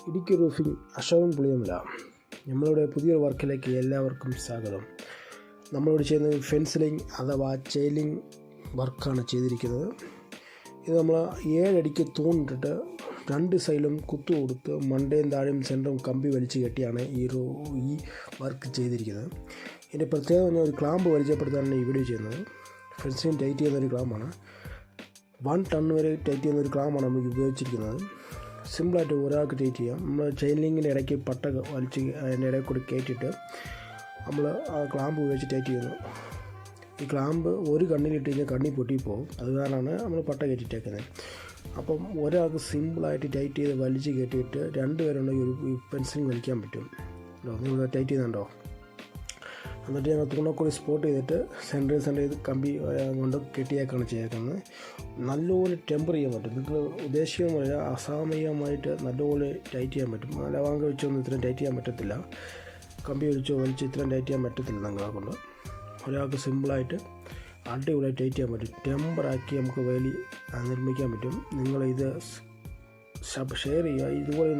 Idukki roofing Ashokan Puliyamala. നമ്മളുടെ പുതിയൊരു വർക്കിലേക്ക് എല്ലാവർക്കും സ്വാഗതം. നമ്മളിവിടെ ചെയ്യുന്നത് ഫെൻസിലിംഗ് അഥവാ ചെയിലിംഗ് വർക്കാണ് ചെയ്തിരിക്കുന്നത്. ഇത് നമ്മൾ 7 അടിക്ക് തൂണിട്ടിട്ട് 2 സൈഡിലും കുത്തു കൊടുത്ത് മണ്ടയും താഴെയും സെൻറ്ററും കമ്പി വലിച്ച് കെട്ടിയാണ് ഈ വർക്ക് ചെയ്തിരിക്കുന്നത്. ഇതിൻ്റെ പ്രത്യേകത പറഞ്ഞാൽ ഒരു ക്ലാമ്പ് പരിചയപ്പെടുത്താനാണ് ഈ വീഡിയോ ചെയ്യുന്നത്. ഫെൻസിലിംഗ് ടൈറ്റ് ചെയ്യുന്നൊരു ക്ലാമ്പാണ്. 1 ടൺ വരെ ടൈറ്റ് ചെയ്യുന്നൊരു ക്ലാമ്പാണ് നമുക്ക് ഉപയോഗിച്ചിരിക്കുന്നത്. സിമ്പിളായിട്ട് ഒരാൾക്ക് ടൈറ്റ് ചെയ്യാം. നമ്മൾ ചെയിൻ ലിങ്കിൻ്റെ ഇടയ്ക്ക് പട്ട വലിച്ച് അതിൻ്റെ ഇടയിൽ കൂടി കയറ്റിയിട്ട് നമ്മൾ ആ ക്ലാമ്പ് ഉപയോഗിച്ച് ടൈറ്റ് ചെയ്യുന്നു. ഈ ക്ലാമ്പ് ഒരു കണ്ണിലിട്ട് കഴിഞ്ഞാൽ കണ്ണി പൊട്ടിപ്പോകും. അത് കാരണമാണ് നമ്മൾ പട്ട കയറ്റിയിട്ടേക്കുന്നത്. അപ്പം ഒരാൾക്ക് സിമ്പിളായിട്ട് ടൈറ്റ് ചെയ്ത് വലിച്ച് കയറ്റിയിട്ട് 2 പേരുണ്ടെങ്കിൽ ഒരു പെൻസിലിംഗ് വലിക്കാൻ പറ്റും. നിങ്ങൾ ടൈറ്റ് ചെയ്യുന്നുണ്ടോ? എന്നിട്ട് ഞങ്ങൾ തൂണക്കൂടി സ്പോട്ട് ചെയ്തിട്ട് സെൻറ്റർ ചെയ്ത് കമ്പി കൊണ്ട് കെട്ടിയേക്കാണ് ചെയ്തേക്കുന്നത്. നല്ലപോലെ ടെമ്പർ ചെയ്യാൻ പറ്റും. നിങ്ങൾ ഉദ്ദേശിക്കുന്ന പോലെ അസാമയികമായിട്ട് നല്ലപോലെ ടൈറ്റ് ചെയ്യാൻ പറ്റും. ലവാങ്ക വെച്ചൊന്നും ഇത്രയും ടൈറ്റ് ചെയ്യാൻ പറ്റത്തില്ല. കമ്പി വലിച്ചോ വലിച്ച് ഇത്രയും ടൈറ്റ് ചെയ്യാൻ പറ്റത്തില്ല. നിങ്ങളെ കൊണ്ട് ഒരാൾക്ക് സിമ്പിളായിട്ട് അടിപൊളിയായി ടൈറ്റ് ചെയ്യാൻ പറ്റും. ടെമ്പറാക്കി നമുക്ക് വേലി നിർമ്മിക്കാൻ പറ്റും. നിങ്ങളിത് ഷെയർ ചെയ്യുക. ഇതുപോലെ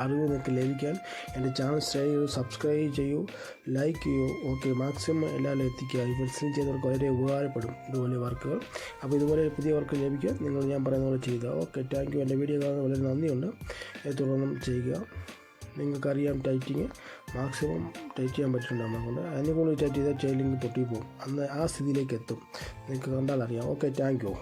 അറിവ് നിങ്ങൾക്ക് ലഭിക്കാൻ എൻ്റെ ചാനൽ സബ്സ്ക്രൈബ് ചെയ്യൂ, ലൈക്ക് ചെയ്യൂ. ഓക്കെ, മാക്സിമം എല്ലാവരും എത്തിക്കുക. ഈ ഫെൻസിലിംഗ് ചെയ്തവർക്ക് വളരെ ഉപകാരപ്പെടും ഇതുപോലെ വർക്കുകൾ. അപ്പോൾ ഇതുപോലെ പുതിയ വർക്ക് ലഭിക്കുക ഞാൻ പറയുന്ന പോലെ ചെയ്യുക. Okay, thank you. എൻ്റെ വീഡിയോ കാണുന്നത് വളരെ നന്ദിയുണ്ട്. തുടർന്നും ചെയ്യുക. നിങ്ങൾക്കറിയാം ടൈറ്റിങ് മാക്സിമം ടൈറ്റ് ചെയ്യാൻ പറ്റുന്നുണ്ട് നമ്മളെ കൊണ്ട്. അതിനെ കൂടുതൽ ടൈറ്റ് ചെയ്താൽ ചെയിലിംഗ് പൊട്ടിപ്പോകും. അന്ന് ആ സ്ഥിതിയിലേക്ക് എത്തും. നിങ്ങൾക്ക് കണ്ടാൽ അറിയാം. Okay, thank you.